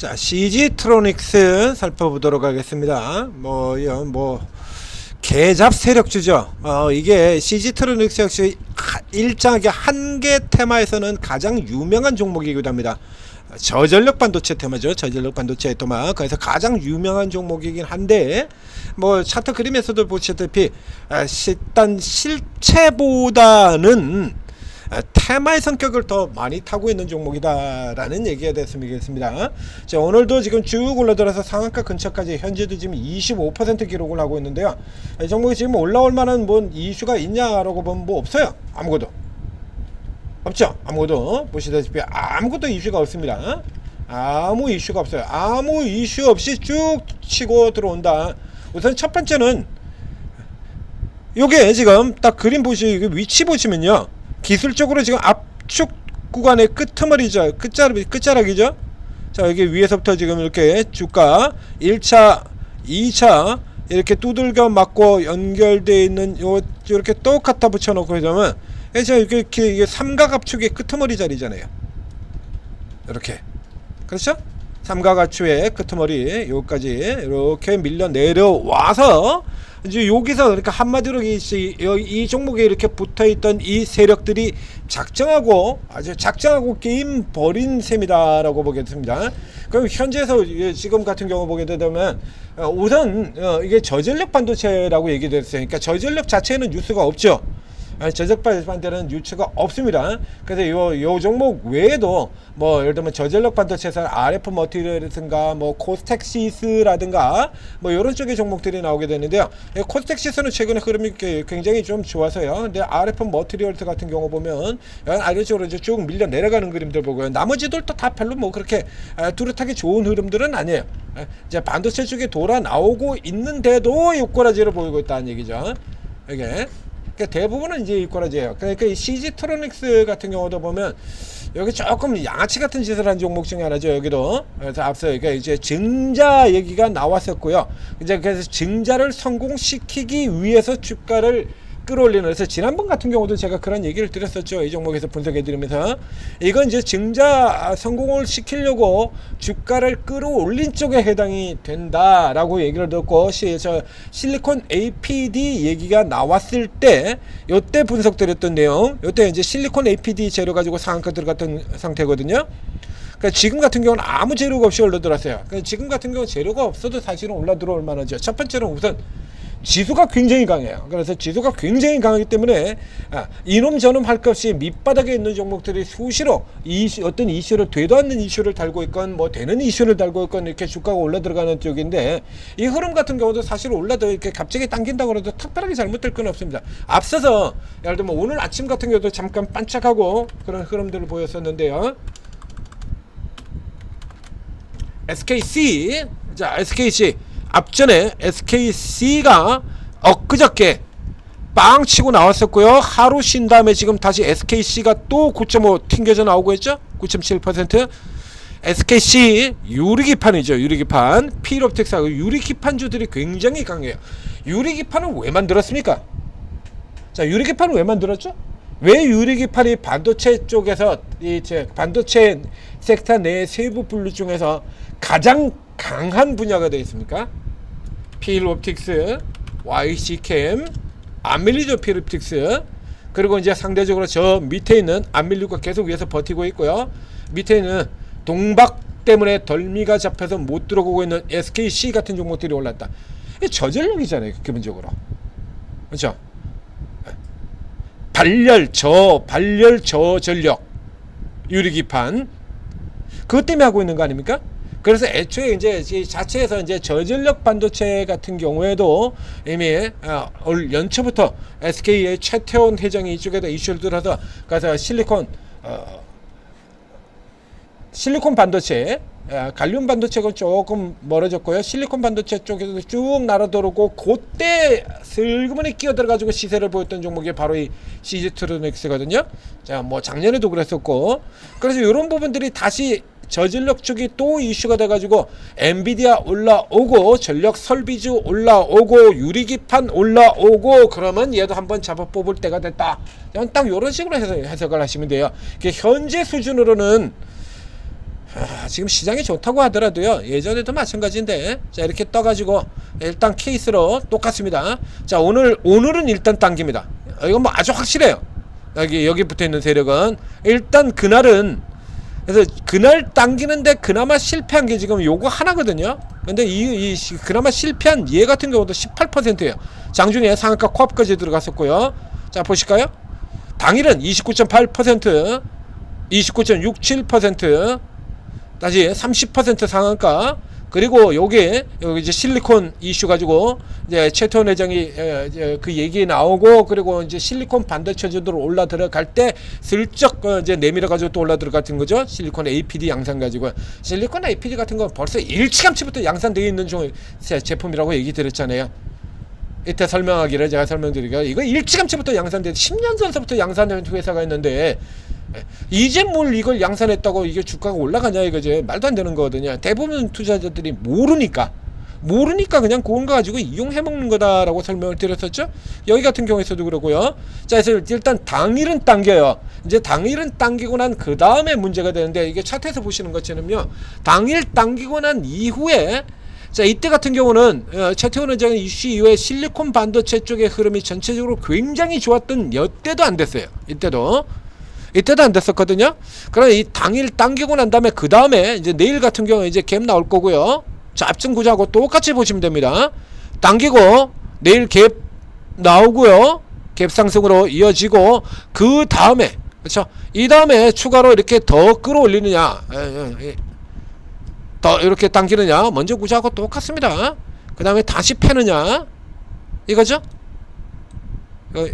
자, CG트로닉스 살펴보도록 하겠습니다. 개잡 세력주죠. 이게 CG트로닉스 역시 일정하게 한계 테마에서는 가장 유명한 종목이기도 합니다. 저전력 반도체 테마죠. 저전력 반도체 테마. 그래서 가장 유명한 종목이긴 한데, 차트 그림에서도 보시다시피, 일단 실체보다는 테마의 성격을 더 많이 타고 있는 종목이다라는 얘기가 됐습니다. 자, 오늘도 지금 쭉 올라들어서 상한가 근처까지 현재도 지금 25% 기록을 하고 있는데요. 이 종목이 지금 올라올 만한 이슈가 있냐라고 보면 없어요. 아무것도 없죠. 아무것도 보시다시피 아무것도 이슈가 없습니다. 아무 이슈가 없어요. 아무 이슈 없이 쭉 치고 들어온다. 우선 첫 번째는 요게 지금 딱 그림 위치 보시면요, 기술적으로 지금 압축 구간의 끄트머리죠. 끝자락이죠. 자, 여기 위에서부터 지금 이렇게 주가 1차, 2차 이렇게 두들겨 맞고 연결되어 있는 이렇게 똑 갖다 붙여놓고 그러면 이게 삼각 압축의 끄트머리 자리잖아요. 이렇게. 그렇죠? 삼각 압축의 끄트머리 여기까지 이렇게 밀려 내려와서 이제 여기서 그러니까 한마디로 이 종목에 이렇게 붙어있던 이 세력들이 아주 작정하고 게임 벌인 셈이다라고 보겠습니다. 그럼 현재에서 지금 같은 경우 보게 되면 우선 이게 저전력 반도체라고 얘기됐어요. 그러니까 저전력 자체에는 뉴스가 없죠. 저전력 반도체는 뉴스가 없습니다. 그래서 요 종목 외에도 예를 들면 저전력 반도체에서 RF 머티리얼이라든가 코스텍시스라든가 이런 쪽의 종목들이 나오게 되는데요. 코스텍시스는 최근에 흐름이 굉장히 좀 좋아서요. 근데 RF 머티리얼 같은 경우 보면 아래쪽으로 이제 쭉 밀려 내려가는 그림들 보고요. 나머지들도 다 별로 그렇게 뚜렷하게 좋은 흐름들은 아니에요. 이제 반도체 쪽에 돌아 나오고 있는데도 요꼬라지를 보이고 있다는 얘기죠. 이게 대부분은 이제 이꼬라지예요. 그러니까 이 CG트로닉스 같은 경우도 보면 여기 조금 양아치 같은 짓을 한 종목 중에 하나죠. 여기도. 그래서 앞서 이제 증자 얘기가 나왔었고요. 그래서 증자를 성공시키기 위해서 주가를 끌어올리는, 그래서 지난번 같은 경우도 제가 그런 얘기를 드렸었죠. 이 종목에서 분석해 드리면서 이건 이제 증자 성공을 시키려고 주가를 끌어올린 쪽에 해당이 된다라고 얘기를 듣고 실리콘 APD 얘기가 나왔을 때 요때 분석드렸던 내용, 요때 이제 실리콘 APD 재료 가지고 상한가 들어갔던 상태거든요. 그러니까 지금 같은 경우는 아무 재료가 없이 올라들었어요. 그러니까 지금 같은 경우 재료가 없어도 사실은 올라들어올 만하죠. 첫 번째는 우선 지수가 굉장히 강해요. 그래서 지수가 굉장히 강하기 때문에 이놈 저놈 할 것 없이 밑바닥에 있는 종목들이 수시로 어떤 이슈를 되도 않는 이슈를 달고 있건 되는 이슈를 달고 있건 이렇게 주가가 올라 들어가는 쪽인데, 이 흐름 같은 경우도 사실 이렇게 갑자기 당긴다고 해도 특별하게 잘못될 건 없습니다. 앞서서 예를 들면 오늘 아침 같은 경우도 잠깐 반짝하고 그런 흐름들을 보였었는데요. SKC, 자, SKC 앞전에 SKC가 엊그저께 빵 치고 나왔었고요. 하루 쉰 다음에 지금 다시 SKC가 또 9.5 튕겨져 나오고 있죠. 9.7%. SKC 유리기판이죠. 유리기판. 필옵틱스하고 유리기판주들이 굉장히 강해요. 유리기판은 왜 만들었습니까? 자, 유리기판은 왜 만들었죠? 왜 유리기판이 반도체 쪽에서 반도체 섹터 내 세부 분류 중에서 가장 강한 분야가 되어 있습니까? 필옵틱스, YC캠, 안 밀리죠. 필옵틱스. 그리고 이제 상대적으로 저 밑에 있는 안 밀리고 계속 위에서 버티고 있고요. 밑에 있는 동박 때문에 덜미가 잡혀서 못 들어오고 있는 SKC 같은 종목들이 올랐다. 이게 저전력이잖아요, 기본적으로. 그렇죠? 발열 저전력 유리기판, 그것 때문에 하고 있는 거 아닙니까? 그래서 애초에 이제 자체에서 이제 저전력 반도체 같은 경우에도 이미 올 연초부터 SK의 최태원 회장이 이쪽에다 이슈를 들어서 가서 실리콘 반도체, 갈륨 반도체가 조금 멀어졌고요. 실리콘 반도체 쪽에서 쭉 날아들어오고 그때 슬그머니 끼어들어가지고 시세를 보였던 종목이 바로 이 CG트로닉스거든요. 자, 작년에도 그랬었고, 그래서 이런 부분들이 다시 저전력 쪽이 또 이슈가 돼가지고 엔비디아 올라오고 전력 설비주 올라오고 유리기판 올라오고 그러면 얘도 한번 잡아 뽑을 때가 됐다. 딱 이런 식으로 해석을 하시면 돼요. 현재 수준으로는 지금 시장이 좋다고 하더라도요, 예전에도 마찬가지인데, 자, 이렇게 떠가지고, 일단 케이스로 똑같습니다. 자, 오늘은 일단 당깁니다. 이건 뭐 아주 확실해요. 여기 붙어 있는 세력은. 일단 그날은, 그래서 그날 당기는데 그나마 실패한 게 지금 요거 하나거든요. 근데 그나마 실패한 얘 같은 경우도 18%예요. 장중에 상한가 코앞까지 들어갔었고요. 자, 보실까요? 당일은 29.8%, 29.67%, 다시 30% 상한가. 그리고 여기 이제 실리콘 이슈 가지고 이제 최태원 회장이 그 얘기 나오고, 그리고 이제 실리콘 반도체 제도로 올라 들어갈 때 슬쩍 이제 내밀어 가지고 또 올라 들어갔던 거죠. 실리콘 APD 양산 가지고. 실리콘 APD 같은 건 벌써 일찌감치부터 양산되어 있는 제품이라고 얘기 드렸잖아요. 이때 설명하기를 제가 설명드리기가, 이거 일찌감치부터 양산돼 10년 전서부터 양산된 회사가 있는데 이제 뭘 이걸 양산했다고 이게 주가가 올라가냐 이거지. 말도 안 되는 거거든요. 대부분 투자자들이 모르니까 그냥 그런 거 가지고 이용해 먹는 거다라고 설명을 드렸었죠. 여기 같은 경우에서도 그러고요. 자, 그래서 일단 당일은 당겨요. 이제 당일은 당기고 난 그 다음에 문제가 되는데, 이게 차트에서 보시는 것처럼요, 당일 당기고 난 이후에, 자, 이때 같은 경우는 최태원 회장의 이슈 이후에 실리콘 반도체 쪽의 흐름이 전체적으로 굉장히 좋았던 여때도 안 됐어요. 이때도 안 됐었거든요. 그럼 이 당일 당기고 난 다음에 그 다음에 이제 내일 같은 경우에 이제 갭 나올 거고요. 자, 앞전 구조하고 똑같이 보시면 됩니다. 당기고 내일 갭 나오고요. 갭 상승으로 이어지고, 그 다음에, 그렇죠? 이 다음에 추가로 이렇게 더 끌어올리느냐, 더 이렇게 당기느냐, 먼저 구조하고 똑같습니다. 그 다음에 다시 패느냐, 이거죠?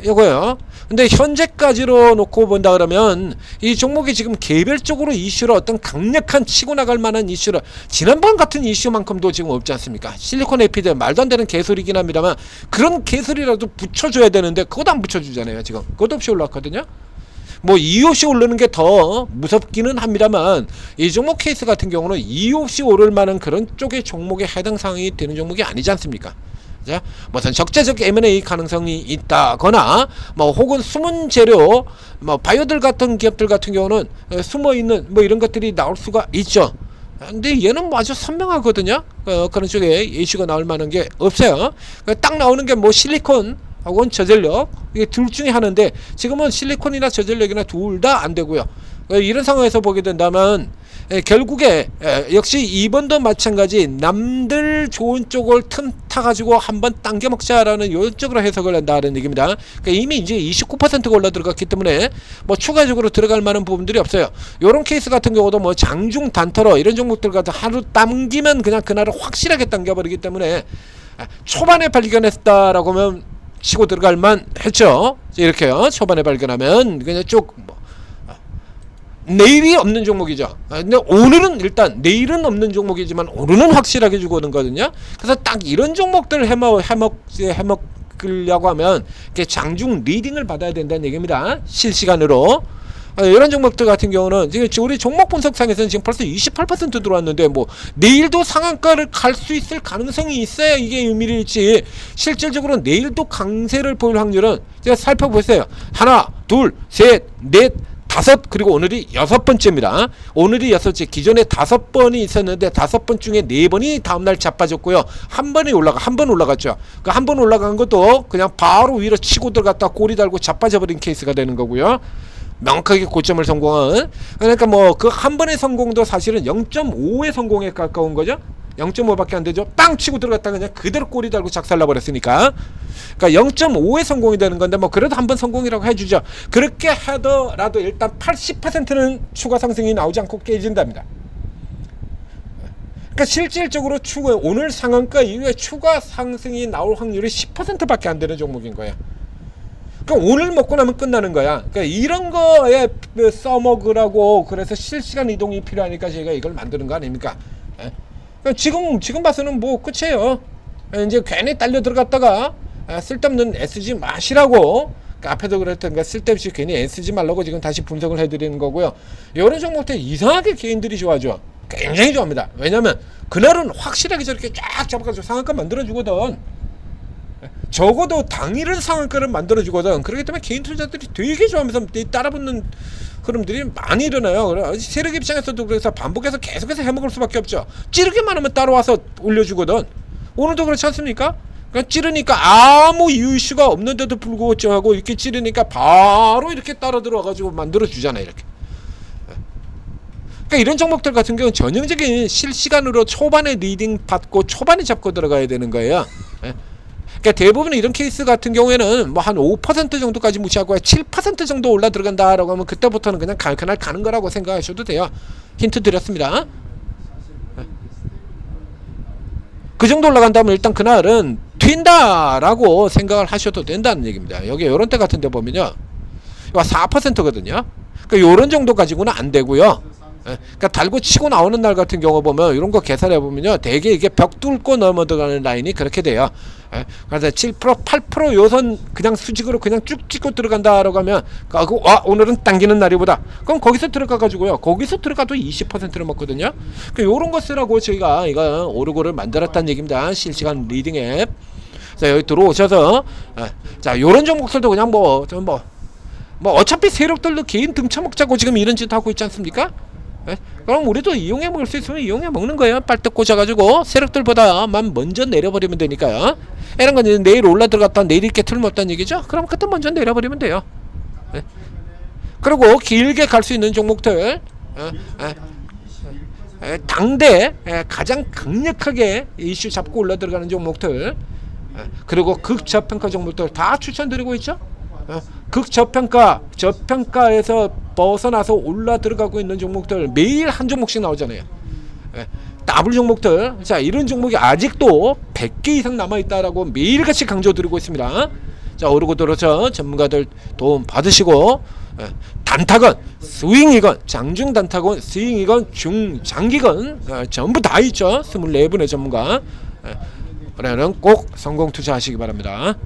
이거요. 근데 현재까지로 놓고 본다 그러면 이 종목이 지금 개별적으로 이슈로 어떤 강력한 치고 나갈 만한 이슈로, 지난번 같은 이슈만큼도 지금 없지 않습니까? 실리콘 에피드 말도 안 되는 개소리긴 합니다만, 그런 개소리라도 붙여줘야 되는데 그것도 안 붙여주잖아요. 지금 그것도 없이 올라왔거든요. 뭐 이유 없이 오르는 게 더 무섭기는 합니다만, 이 종목 케이스 같은 경우는 이유 없이 오를 만한 그런 쪽의 종목에 해당 사항이 되는 종목이 아니지 않습니까? 무슨 적재적 M&A 가능성이 있다거나, 뭐 혹은 숨은 재료, 뭐 바이오들 같은 기업들 같은 경우는 숨어 있는 뭐 이런 것들이 나올 수가 있죠. 근데 얘는 뭐 아주 선명하거든요. 그런 쪽에 이슈가 나올 만한 게 없어요. 딱 나오는 게 뭐 실리콘 하고는 저전력, 이게 둘 중에 하나인데, 지금은 실리콘이나 저전력이나 둘 다 안 되고요. 이런 상황에서 보게 된다면 결국에 역시 이번도 마찬가지 남들 좋은 쪽을 틈타 가지고 한번 당겨 먹자라는 이런 쪽으로 해석을 한다는 얘기입니다. 그러니까 이미 이제 29%가 올라 들어갔기 때문에 뭐 추가적으로 들어갈 만한 부분들이 없어요. 이런 케이스 같은 경우도 뭐 장중 단타로 이런 종목들 같은 하루 당기면 그냥 그날을 확실하게 당겨버리기 때문에 초반에 발견했다라고 하면 치고 들어갈 만 했죠. 이렇게요. 초반에 발견하면 그냥 쭉 내일이 없는 종목이죠. 근데 오늘은 일단, 내일은 없는 종목이지만 오늘은 확실하게 주고 오는 거거든요. 그래서 딱 이런 종목들을 해먹으려고 하면 이렇게 장중 리딩을 받아야 된다는 얘기입니다. 실시간으로. 이런 종목들 같은 경우는 지금 우리 종목 분석상에서는 지금 벌써 28% 들어왔는데, 뭐 내일도 상한가를 갈 수 있을 가능성이 있어야 이게 의미를 있지, 실질적으로 내일도 강세를 보일 확률은 제가 살펴보세요. 하나, 둘, 셋, 넷, 다섯, 그리고 오늘이 6번째입니다. 오늘이 6번째. 기존에 5번이 있었는데 5번 중에 4번이 다음날 자빠졌고요. 한 번 올라갔죠. 그 한 번 올라간 것도 그냥 바로 위로 치고 들어갔다 꼬리 달고 자빠져버린 케이스가 되는 거고요. 명확하게 고점을 성공한. 그러니까 뭐 그 한 번의 성공도 사실은 0.5의 성공에 가까운 거죠. 0.5밖에 안 되죠. 빵 치고 들어갔다 그냥 그대로 꼬리 달고 작살나 버렸으니까. 그러니까 0.5의 성공이 되는 건데, 뭐 그래도 한번 성공이라고 해주죠. 그렇게 하더라도 일단 80%는 추가 상승이 나오지 않고 깨진답니다. 그러니까 실질적으로 오늘 상한가 이후에 추가 상승이 나올 확률이 10%밖에 안 되는 종목인 거예요. 그러니까 오늘 먹고 나면 끝나는 거야. 그러니까 이런 거에 써먹으라고, 그래서 실시간 이동이 필요하니까 저희가 이걸 만드는 거 아닙니까? 그러니까 지금 봐서는 뭐 끝이에요. 이제 괜히 딸려 들어갔다가 쓸데없는 애쓰지 마시라고, 그러니까 앞에도 그랬던가 쓸데없이 괜히 애쓰지 말라고 지금 다시 분석을 해드리는 거고요. 이런 종목들 이상하게 개인들이 좋아하죠. 굉장히 좋아합니다. 왜냐면 그날은 확실하게 저렇게 쫙 잡아가지고 상한가 만들어주거든. 적어도 당일은 상한가를 만들어주거든. 그렇기 때문에 개인 투자들이 되게 좋아하면서 따라붙는 흐름들이 많이 일어나요. 그래 세력 입장에서도 그래서 반복해서 계속해서 해먹을 수밖에 없죠. 찌르기만 하면 따라와서 올려주거든. 오늘도 그렇지 않습니까? 그러니까 찌르니까 아무 이유가 없는데도 불구하고 하고 이렇게 찌르니까 바로 이렇게 따라 들어와가지고 만들어주잖아요. 이렇게. 그러니까 이런 종목들 같은 경우는 전형적인 실시간으로 초반에 리딩 받고 초반에 잡고 들어가야 되는 거예요. 그러니까 대부분 이런 케이스 같은 경우에는 뭐 한 5% 정도까지 무시하고 7% 정도 올라 들어간다라고 하면 그때부터는 그냥 그날 가는 거라고 생각하셔도 돼요. 힌트 드렸습니다. 그 정도 올라간다면 일단 그날은 튄다라고 생각을 하셔도 된다는 얘기입니다. 여기 이런 때 같은 데 보면요, 4%거든요. 그러니까 이런 정도 가지고는 안 되고요. 그러니까 달고 치고 나오는 날 같은 경우 보면 이런 거 계산해 보면요, 대개 이게 벽 뚫고 넘어 들어가는 라인이 그렇게 돼요. 그래서 7%, 8% 요선 그냥 수직으로 그냥 쭉 찍고 들어간다라고 하면 오늘은 당기는 날이보다, 그럼 거기서 들어가 가지고요, 거기서 들어가도 20%를 먹거든요. 그러니까 요런 거 쓰라고 저희가 이거 오르고를 만들었다는 얘기입니다. 실시간 리딩 앱. 자, 여기 들어오셔서 자, 요런 종목들도 그냥 뭐 어차피 세력들도 개인 등쳐먹자고 지금 이런 짓 하고 있지 않습니까? 그럼 우리도 이용해 먹을 수 있으면 이용해 먹는 거예요. 빨딱 꽂아가지고 세력들보다만 먼저 내려버리면 되니까요. 이런 건 내일 올라 들어갔다 내일 있게 틀림없다는 얘기죠. 그럼 그때 먼저 내려버리면 돼요. 그리고 길게 갈 수 있는 종목들, 당대 가장 강력하게 이슈 잡고 올라 들어가는 종목들, 그리고 극저평가 종목들 다 추천드리고 있죠. 저평가에서 벗어나서 올라 들어가고 있는 종목들 매일 한 종목씩 나오잖아요. 더블 종목들, 자, 이런 종목이 아직도 100개 이상 남아있다라고 매일같이 강조드리고 있습니다. 자, 오르고 들어서 전문가들 도움 받으시고, 단타건, 스윙이건, 장중 단타건, 스윙이건, 중장기건 전부 다 있죠. 24분의 전문가. 그래는 꼭 성공 투자하시기 바랍니다.